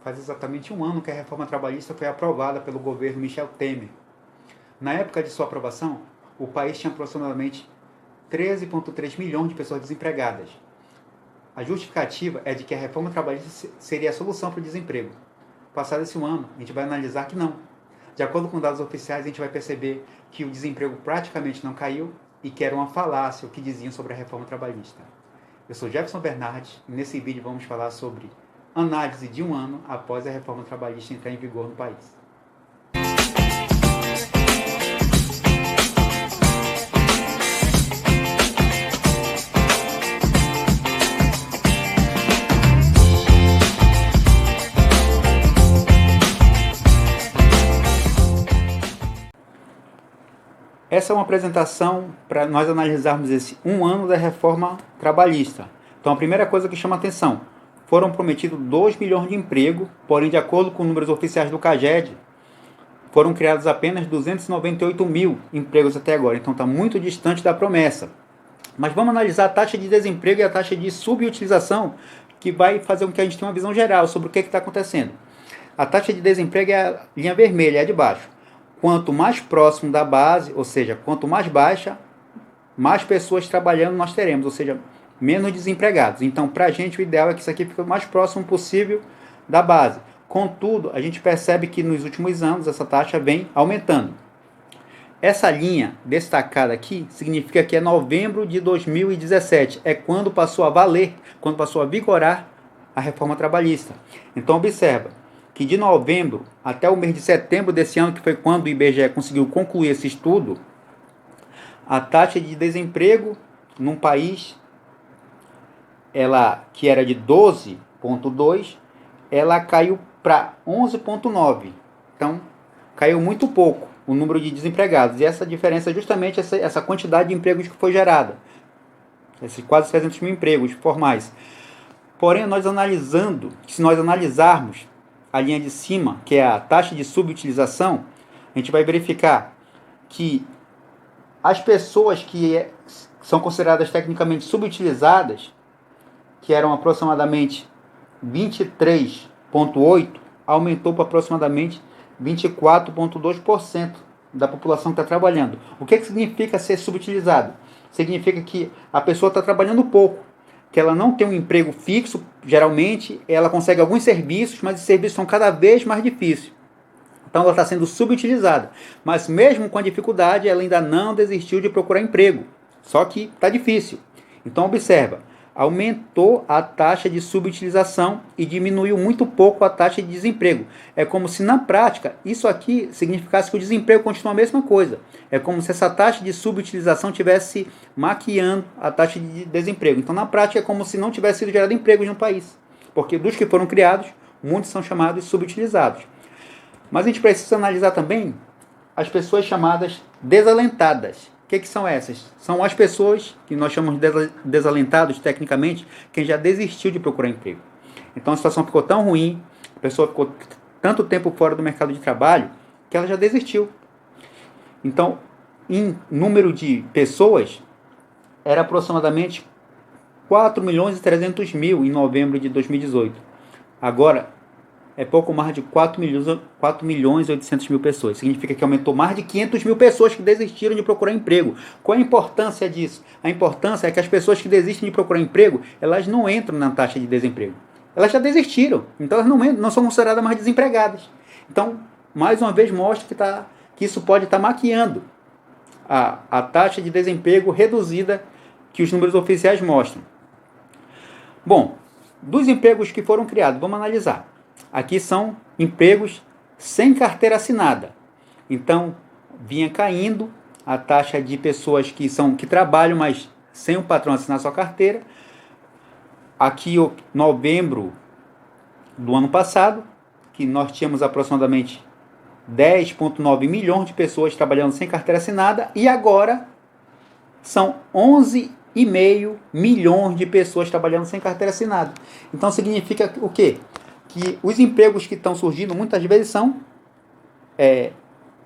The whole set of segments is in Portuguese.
Faz exatamente um ano que a reforma trabalhista foi aprovada pelo governo Michel Temer. Na época de sua aprovação, o país tinha aproximadamente 13,3 milhões de pessoas desempregadas. A justificativa é de que a reforma trabalhista seria a solução para o desemprego. Passado esse ano, a gente vai analisar que não. De acordo com dados oficiais, a gente vai perceber que o desemprego praticamente não caiu e que era uma falácia o que diziam sobre a reforma trabalhista. Eu sou Jefferson Bernardes e nesse vídeo vamos falar sobre análise de um ano após a reforma trabalhista entrar em vigor no país. Essa é uma apresentação para nós analisarmos esse um ano da reforma trabalhista. Então, a primeira coisa que chama atenção, foram prometidos 2 milhões de empregos, porém, de acordo com números oficiais do CAGED, foram criados apenas 298 mil empregos até agora. Então, está muito distante da promessa. Mas vamos analisar a taxa de desemprego e a taxa de subutilização, que vai fazer com que a gente tenha uma visão geral sobre o que está acontecendo. A taxa de desemprego é a linha vermelha, é a de baixo. Quanto mais próximo da base, ou seja, quanto mais baixa, mais pessoas trabalhando nós teremos, ou seja, menos desempregados. Então, para a gente, o ideal é que isso aqui fique o mais próximo possível da base. Contudo, a gente percebe que nos últimos anos essa taxa vem aumentando. Essa linha destacada aqui significa que é novembro de 2017. É quando passou a valer, quando passou a vigorar a reforma trabalhista. Então, observa que de novembro até o mês de setembro desse ano, que foi quando o IBGE conseguiu concluir esse estudo, a taxa de desemprego num país, que era de 12,2, ela caiu para 11,9. Então, caiu muito pouco o número de desempregados. E essa diferença é justamente essa quantidade de empregos que foi gerada. Esses quase 300 mil empregos formais. Porém, se nós analisarmos a linha de cima, que é a taxa de subutilização, a gente vai verificar que as pessoas que são consideradas tecnicamente subutilizadas, que eram aproximadamente 23,8%, aumentou para aproximadamente 24,2% da população que está trabalhando. O que significa ser subutilizado? Significa que a pessoa está trabalhando pouco, que ela não tem um emprego fixo, geralmente ela consegue alguns serviços, mas os serviços são cada vez mais difíceis. Então ela está sendo subutilizada. Mas mesmo com a dificuldade, ela ainda não desistiu de procurar emprego. Só que está difícil. Então observa, aumentou a taxa de subutilização e diminuiu muito pouco a taxa de desemprego. É como se na prática isso aqui significasse que o desemprego continua a mesma coisa. É como se essa taxa de subutilização estivesse maquiando a taxa de desemprego. Então na prática é como se não tivesse sido gerado empregos no país. Porque dos que foram criados, muitos são chamados subutilizados. Mas a gente precisa analisar também as pessoas chamadas desalentadas. O que são essas? São as pessoas que nós chamamos de desalentados tecnicamente, quem já desistiu de procurar emprego. Então a situação ficou tão ruim, a pessoa ficou tanto tempo fora do mercado de trabalho, que ela já desistiu. Então, em número de pessoas, era aproximadamente 4 milhões e 300 mil em novembro de 2018. Agora, é pouco mais de 4 milhões e 800 mil pessoas. Significa que aumentou mais de 500 mil pessoas que desistiram de procurar emprego. Qual a importância disso? A importância é que as pessoas que desistem de procurar emprego, elas não entram na taxa de desemprego. Elas já desistiram. Então elas não são consideradas mais desempregadas. Então, mais uma vez, mostra que isso pode estar maquiando a taxa de desemprego reduzida que os números oficiais mostram. Bom, dos empregos que foram criados, vamos analisar. Aqui são empregos sem carteira assinada. Então, vinha caindo a taxa de pessoas que trabalham, mas sem o patrão assinar sua carteira. Aqui, novembro do ano passado, que nós tínhamos aproximadamente 10,9 milhões de pessoas trabalhando sem carteira assinada. E agora, são 11,5 milhões de pessoas trabalhando sem carteira assinada. Então, significa o quê? Que os empregos que estão surgindo muitas vezes são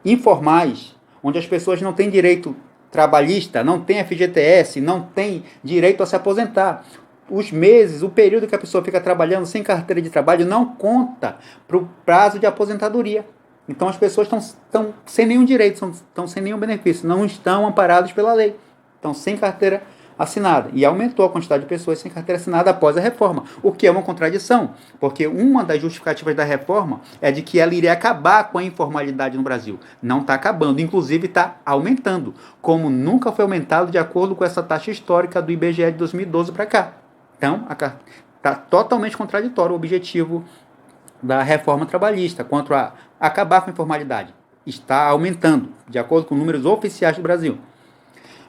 informais, onde as pessoas não têm direito trabalhista, não têm FGTS, não têm direito a se aposentar. os meses, o período que a pessoa fica trabalhando sem carteira de trabalho não conta para o prazo de aposentadoria. Então as pessoas estão sem nenhum direito, estão sem nenhum benefício, não estão amparados pela lei. Estão sem carteira assinada. E aumentou a quantidade de pessoas sem carteira assinada após a reforma, o que é uma contradição, porque uma das justificativas da reforma é de que ela iria acabar com a informalidade no Brasil. Não está acabando, inclusive está aumentando, como nunca foi aumentado de acordo com essa taxa histórica do IBGE de 2012 para cá. Então, está totalmente contraditório o objetivo da reforma trabalhista quanto a acabar com a informalidade. Está aumentando, de acordo com números oficiais do Brasil.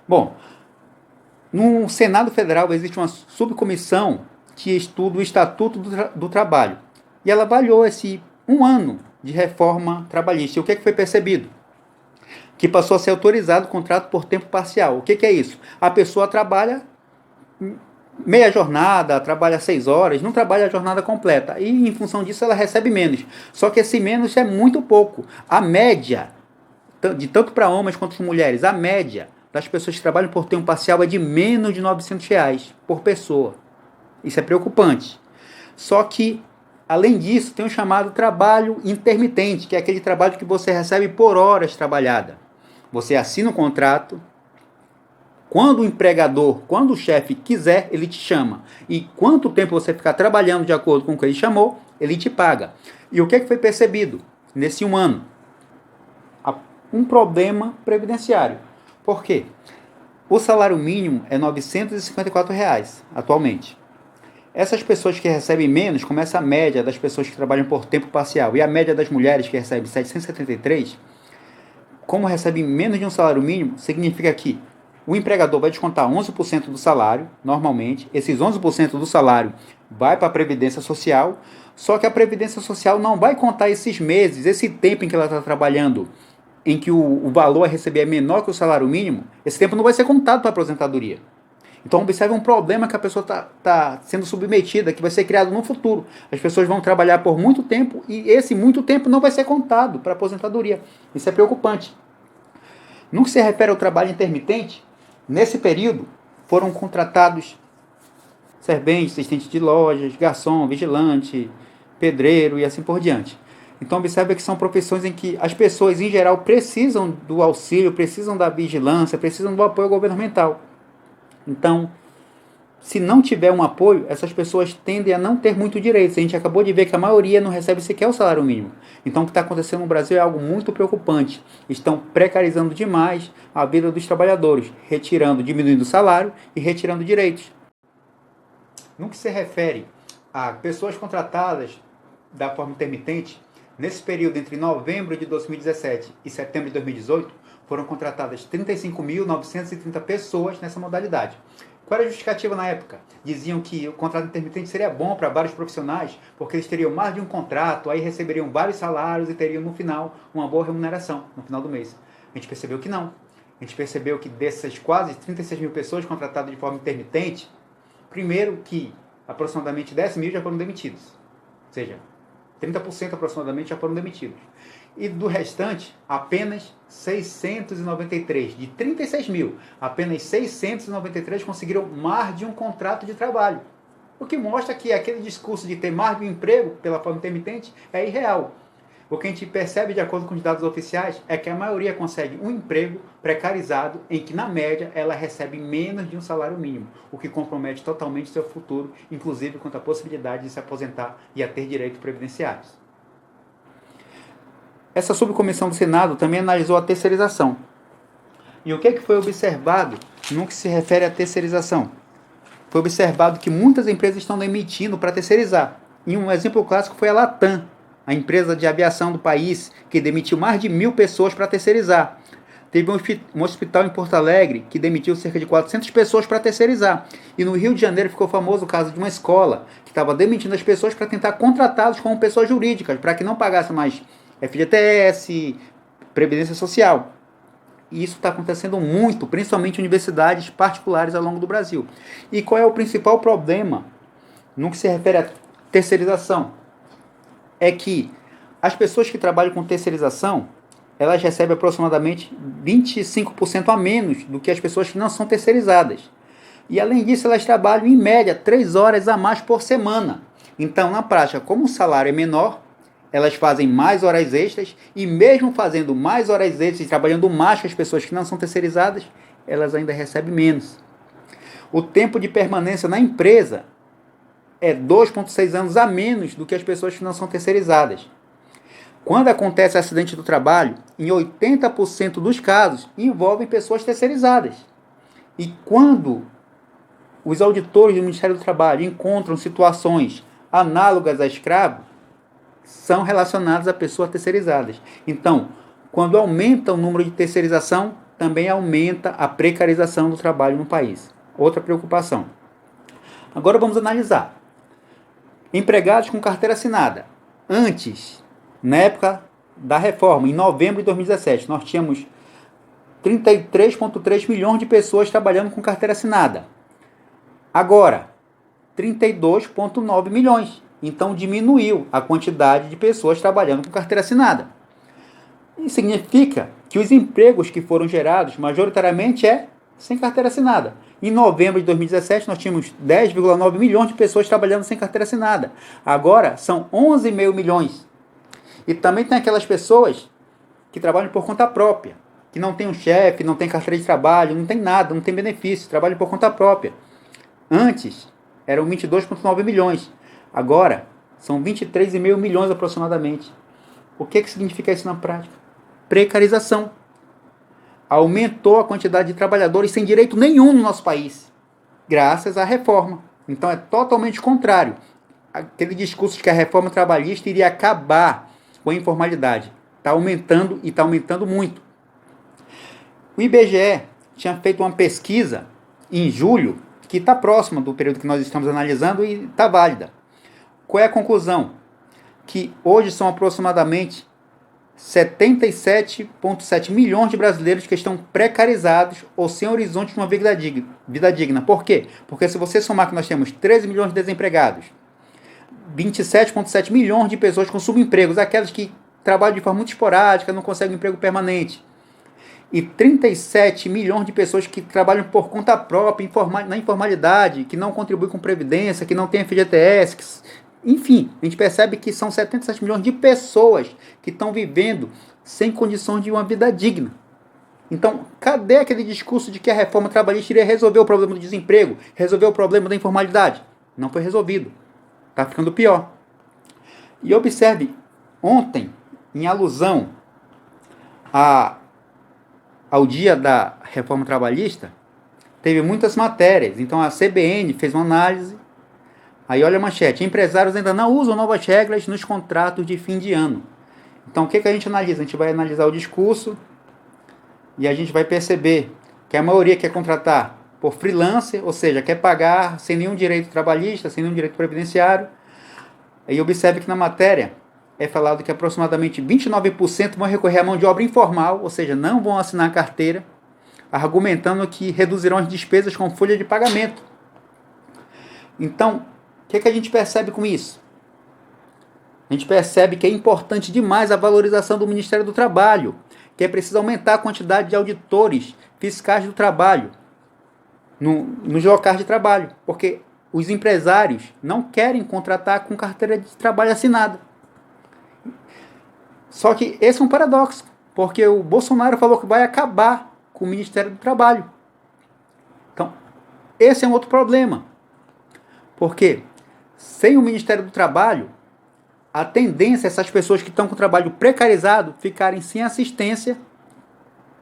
Bom, no Senado Federal existe uma subcomissão que estuda o Estatuto do Trabalho. E ela avaliou esse um ano de reforma trabalhista. E o que foi percebido? Que passou a ser autorizado o contrato por tempo parcial. O que é isso? A pessoa trabalha meia jornada, trabalha 6 horas, não trabalha a jornada completa. E em função disso ela recebe menos. Só que esse menos é muito pouco. A média, de tanto para homens quanto para mulheres, a média das pessoas que trabalham por tempo parcial é de menos de R$ 900 por pessoa. Isso é preocupante. Só que, além disso, tem o chamado trabalho intermitente, que é aquele trabalho que você recebe por horas trabalhadas. Você assina um contrato, quando o empregador, quando o chefe quiser, ele te chama. E quanto tempo você ficar trabalhando de acordo com o que ele chamou, ele te paga. E o que foi percebido nesse um ano? Um problema previdenciário. Por quê? O salário mínimo é R$ 954 atualmente. Essas pessoas que recebem menos, começa a média das pessoas que trabalham por tempo parcial e a média das mulheres que recebem 773, como recebem menos de um salário mínimo, significa que o empregador vai descontar 11% do salário, normalmente. Esses 11% do salário vai para a Previdência Social, só que a Previdência Social não vai contar esses meses, esse tempo em que ela está trabalhando, em que o valor a receber é menor que o salário mínimo, esse tempo não vai ser contado para a aposentadoria. Então observe um problema que a pessoa está sendo submetida, que vai ser criado no futuro. As pessoas vão trabalhar por muito tempo e esse muito tempo não vai ser contado para a aposentadoria. Isso é preocupante. No que se refere ao trabalho intermitente, nesse período foram contratados serventes, assistentes de lojas, garçom, vigilante, pedreiro e assim por diante. Então observe que são profissões em que as pessoas em geral precisam do auxílio, precisam da vigilância, precisam do apoio governamental. Então, se não tiver um apoio, essas pessoas tendem a não ter muito direito. A gente acabou de ver que a maioria não recebe sequer o salário mínimo. Então, o que está acontecendo no Brasil é algo muito preocupante. Estão precarizando demais a vida dos trabalhadores, diminuindo o salário e retirando direitos. No que se refere a pessoas contratadas da forma intermitente, nesse período entre novembro de 2017 e setembro de 2018, foram contratadas 35.930 pessoas nessa modalidade. Qual era a justificativa na época? Diziam que o contrato intermitente seria bom para vários profissionais, porque eles teriam mais de um contrato, aí receberiam vários salários e teriam no final uma boa remuneração, no final do mês. A gente percebeu que não. A gente percebeu que dessas quase 36 mil pessoas contratadas de forma intermitente, primeiro que aproximadamente 10 mil já foram demitidos. Ou seja, 30% aproximadamente já foram demitidos. E do restante, apenas 693. De 36 mil, apenas 693 conseguiram mais de um contrato de trabalho. O que mostra que aquele discurso de ter mais de um emprego pela forma intermitente é irreal. O que a gente percebe de acordo com os dados oficiais é que a maioria consegue um emprego precarizado em que, na média, ela recebe menos de um salário mínimo, o que compromete totalmente seu futuro, inclusive quanto à possibilidade de se aposentar e a ter direitos previdenciários. Essa subcomissão do Senado também analisou a terceirização. E o que foi observado no que se refere à terceirização? Foi observado que muitas empresas estão demitindo para terceirizar. E um exemplo clássico foi a Latam, a empresa de aviação do país, que demitiu mais de 1.000 pessoas para terceirizar. Teve um hospital em Porto Alegre que demitiu cerca de 400 pessoas para terceirizar. E no Rio de Janeiro ficou famoso o caso de uma escola que estava demitindo as pessoas para tentar contratá-los como pessoas jurídicas, para que não pagassem mais FGTS, Previdência Social. E isso está acontecendo muito, principalmente em universidades particulares ao longo do Brasil. E qual é o principal problema no que se refere à terceirização? É que as pessoas que trabalham com terceirização, elas recebem aproximadamente 25% a menos do que as pessoas que não são terceirizadas. E além disso, elas trabalham em média 3 horas a mais por semana. Então, na prática, como o salário é menor, elas fazem mais horas extras e mesmo fazendo mais horas extras e trabalhando mais que as pessoas que não são terceirizadas, elas ainda recebem menos. O tempo de permanência na empresa é 2,6 anos a menos do que as pessoas que não são terceirizadas. Quando acontece acidente do trabalho, em 80% dos casos, envolvem pessoas terceirizadas. E quando os auditores do Ministério do Trabalho encontram situações análogas a escravo, são relacionadas a pessoas terceirizadas. Então, quando aumenta o número de terceirização, também aumenta a precarização do trabalho no país. Outra preocupação. Agora vamos analisar. Empregados com carteira assinada. Antes, na época da reforma, em novembro de 2017, nós tínhamos 33,3 milhões de pessoas trabalhando com carteira assinada. Agora, 32,9 milhões. Então, diminuiu a quantidade de pessoas trabalhando com carteira assinada. Isso significa que os empregos que foram gerados, majoritariamente, sem carteira assinada. Em novembro de 2017, nós tínhamos 10,9 milhões de pessoas trabalhando sem carteira assinada. Agora, são 11,5 milhões. E também tem aquelas pessoas que trabalham por conta própria, que não tem um chefe, não tem carteira de trabalho, não tem nada, não tem benefício, trabalham por conta própria. Antes, eram 22,9 milhões. Agora, são 23,5 milhões aproximadamente. O que significa isso na prática? Precarização. Aumentou a quantidade de trabalhadores sem direito nenhum no nosso país, graças à reforma. Então é totalmente contrário. Aquele discurso de que a reforma trabalhista iria acabar com a informalidade. Está aumentando e está aumentando muito. O IBGE tinha feito uma pesquisa em julho, que está próxima do período que nós estamos analisando e está válida. Qual é a conclusão? Que hoje são aproximadamente 77,7 milhões de brasileiros que estão precarizados ou sem horizonte de uma vida digna. Por quê? Porque se você somar que nós temos 13 milhões de desempregados, 27,7 milhões de pessoas com subempregos, aquelas que trabalham de forma muito esporádica, não conseguem um emprego permanente, e 37 milhões de pessoas que trabalham por conta própria, na informalidade, que não contribuem com previdência, que não tem FGTS, enfim, a gente percebe que são 77 milhões de pessoas que estão vivendo sem condições de uma vida digna. Então, cadê aquele discurso de que a reforma trabalhista iria resolver o problema do desemprego, resolver o problema da informalidade? Não foi resolvido. Está ficando pior. E observe, ontem, em alusão ao dia da reforma trabalhista, teve muitas matérias. Então, a CBN fez uma análise. Aí olha a manchete, empresários ainda não usam novas regras nos contratos de fim de ano. Então o que a gente analisa? A gente vai analisar o discurso e a gente vai perceber que a maioria quer contratar por freelancer, ou seja, quer pagar sem nenhum direito trabalhista, sem nenhum direito previdenciário. Aí observe que na matéria é falado que aproximadamente 29% vão recorrer à mão de obra informal, ou seja, não vão assinar a carteira, argumentando que reduzirão as despesas com folha de pagamento. Então, o que a gente percebe com isso? A gente percebe que é importante demais a valorização do Ministério do Trabalho, que é preciso aumentar a quantidade de auditores fiscais do trabalho nos locais de trabalho, porque os empresários não querem contratar com carteira de trabalho assinada. Só que esse é um paradoxo, porque o Bolsonaro falou que vai acabar com o Ministério do Trabalho. Então, esse é um outro problema, porque sem o Ministério do Trabalho, a tendência é essas pessoas que estão com o trabalho precarizado ficarem sem assistência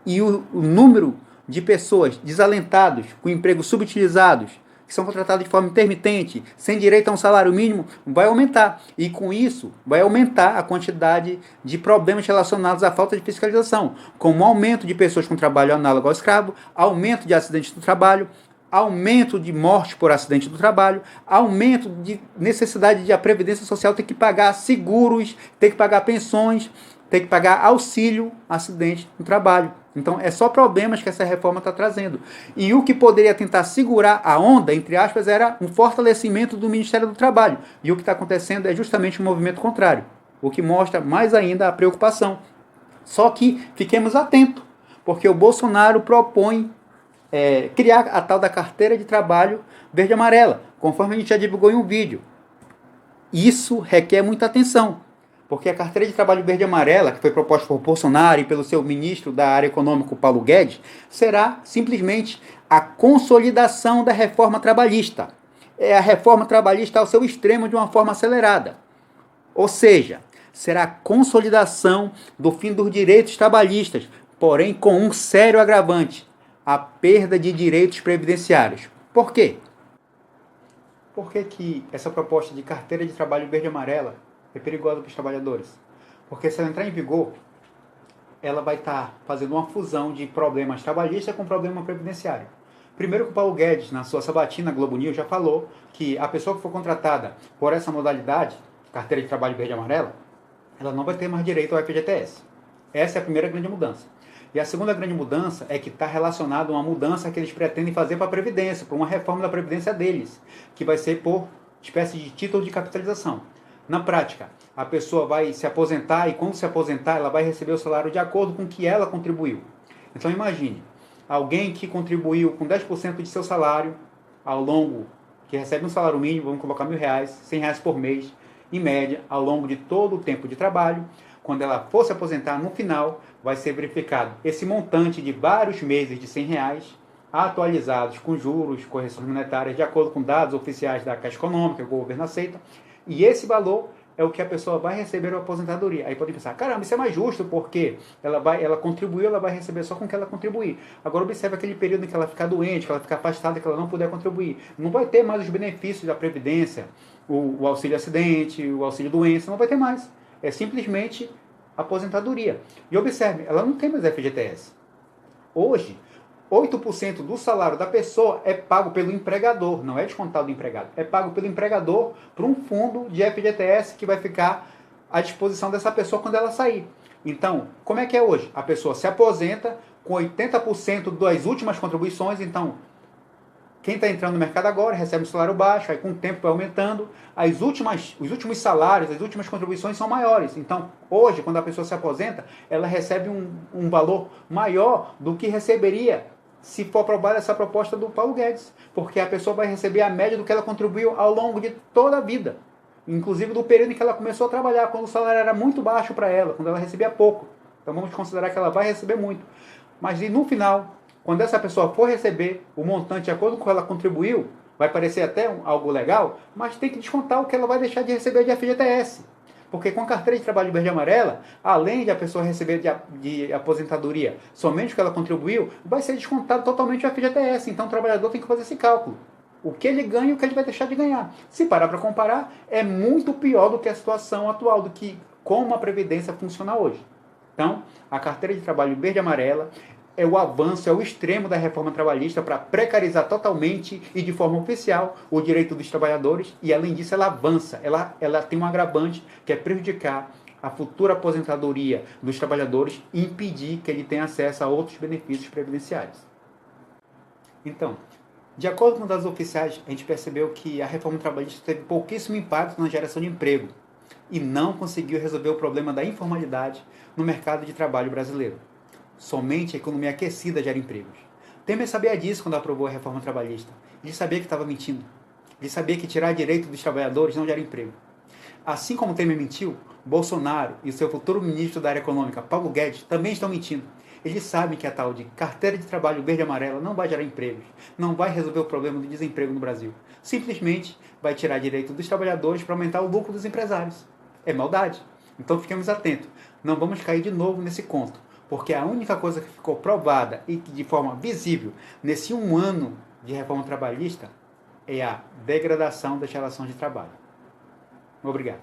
e o número de pessoas desalentadas, com empregos subutilizados, que são contratados de forma intermitente, sem direito a um salário mínimo, vai aumentar. E com isso, vai aumentar a quantidade de problemas relacionados à falta de fiscalização, como aumento de pessoas com trabalho análogo ao escravo, aumento de acidentes do trabalho, aumento de morte por acidente do trabalho, aumento de necessidade de a Previdência Social ter que pagar seguros, ter que pagar pensões, ter que pagar auxílio acidente no trabalho. Então, é só problemas que essa reforma está trazendo. E o que poderia tentar segurar a onda, entre aspas, era um fortalecimento do Ministério do Trabalho. E o que está acontecendo é justamente um movimento contrário, o que mostra mais ainda a preocupação. Só que fiquemos atentos, porque o Bolsonaro propõe criar a tal da carteira de trabalho verde e amarela, conforme a gente já divulgou em um vídeo. Isso requer muita atenção, porque a carteira de trabalho verde e amarela, que foi proposta por Bolsonaro e pelo seu ministro da área econômica, Paulo Guedes, será simplesmente a consolidação da reforma trabalhista. É a reforma trabalhista ao seu extremo de uma forma acelerada. Ou seja, será a consolidação do fim dos direitos trabalhistas, porém com um sério agravante: a perda de direitos previdenciários. Por quê? Por que essa proposta de carteira de trabalho verde e amarela é perigosa para os trabalhadores? Porque se ela entrar em vigor, ela vai estar fazendo uma fusão de problemas trabalhistas com problema previdenciário. Primeiro que o Paulo Guedes, na sua sabatina Globo News, já falou que a pessoa que for contratada por essa modalidade, carteira de trabalho verde e amarela, ela não vai ter mais direito ao FGTS. Essa é a primeira grande mudança. E a segunda grande mudança é que está relacionada a uma mudança que eles pretendem fazer para a Previdência, para uma reforma da Previdência deles, que vai ser por espécie de título de capitalização. Na prática, a pessoa vai se aposentar e quando se aposentar, ela vai receber o salário de acordo com o que ela contribuiu. Então imagine, alguém que contribuiu com 10% de seu salário ao longo, que recebe um salário mínimo, vamos colocar R$1.000, R$100 por mês, em média, ao longo de todo o tempo de trabalho. Quando ela for se aposentar, no final, vai ser verificado esse montante de vários meses de R$100, atualizados com juros, correções monetárias, de acordo com dados oficiais da Caixa Econômica, que o governo aceita, e esse valor é o que a pessoa vai receber na aposentadoria. Aí pode pensar, caramba, isso é mais justo, porque ela contribuiu, ela vai receber só com o que ela contribuir. Agora observe aquele período em que ela ficar doente, que ela ficar afastada, que ela não puder contribuir. Não vai ter mais os benefícios da Previdência, o auxílio acidente, o auxílio doença, não vai ter mais. É simplesmente aposentadoria. E observe, ela não tem mais FGTS. Hoje, 8% do salário da pessoa é pago pelo empregador, não é descontado do empregado. É pago pelo empregador para um fundo de FGTS que vai ficar à disposição dessa pessoa quando ela sair. Então, como é que é hoje? A pessoa se aposenta com 80% das últimas contribuições, então quem está entrando no mercado agora recebe um salário baixo, aí com o tempo vai aumentando, os últimos salários, as últimas contribuições são maiores. Então, hoje, quando a pessoa se aposenta, ela recebe um valor maior do que receberia se for aprovada essa proposta do Paulo Guedes. Porque a pessoa vai receber a média do que ela contribuiu ao longo de toda a vida. Inclusive do período em que ela começou a trabalhar, quando o salário era muito baixo para ela, quando ela recebia pouco. Então vamos considerar que ela vai receber muito. Mas no final, quando essa pessoa for receber o montante de acordo com o que ela contribuiu, vai parecer até algo legal, mas tem que descontar o que ela vai deixar de receber de FGTS. Porque com a carteira de trabalho verde e amarela, além de a pessoa receber de aposentadoria somente o que ela contribuiu, vai ser descontado totalmente o FGTS. Então o trabalhador tem que fazer esse cálculo. O que ele ganha e o que ele vai deixar de ganhar. Se parar para comparar, é muito pior do que a situação atual, do que como a Previdência funciona hoje. Então, a carteira de trabalho verde e amarela é o avanço, é o extremo da reforma trabalhista para precarizar totalmente e de forma oficial o direito dos trabalhadores e, além disso, ela avança, ela tem um agravante que é prejudicar a futura aposentadoria dos trabalhadores e impedir que ele tenha acesso a outros benefícios previdenciários. Então, de acordo com dados oficiais, a gente percebeu que a reforma trabalhista teve pouquíssimo impacto na geração de emprego e não conseguiu resolver o problema da informalidade no mercado de trabalho brasileiro. Somente a economia aquecida gera empregos. Temer sabia disso quando aprovou a reforma trabalhista. Ele sabia que estava mentindo. Ele sabia que tirar direito dos trabalhadores não gera emprego. Assim como Temer mentiu, Bolsonaro e o seu futuro ministro da área econômica, Paulo Guedes, também estão mentindo. Eles sabem que a tal de carteira de trabalho verde e amarela não vai gerar empregos, não vai resolver o problema do desemprego no Brasil. Simplesmente vai tirar direito dos trabalhadores para aumentar o lucro dos empresários. É maldade. Então fiquemos atentos. Não vamos cair de novo nesse conto. Porque a única coisa que ficou provada e que de forma visível nesse 1 ano de reforma trabalhista é a degradação das relações de trabalho. Obrigado.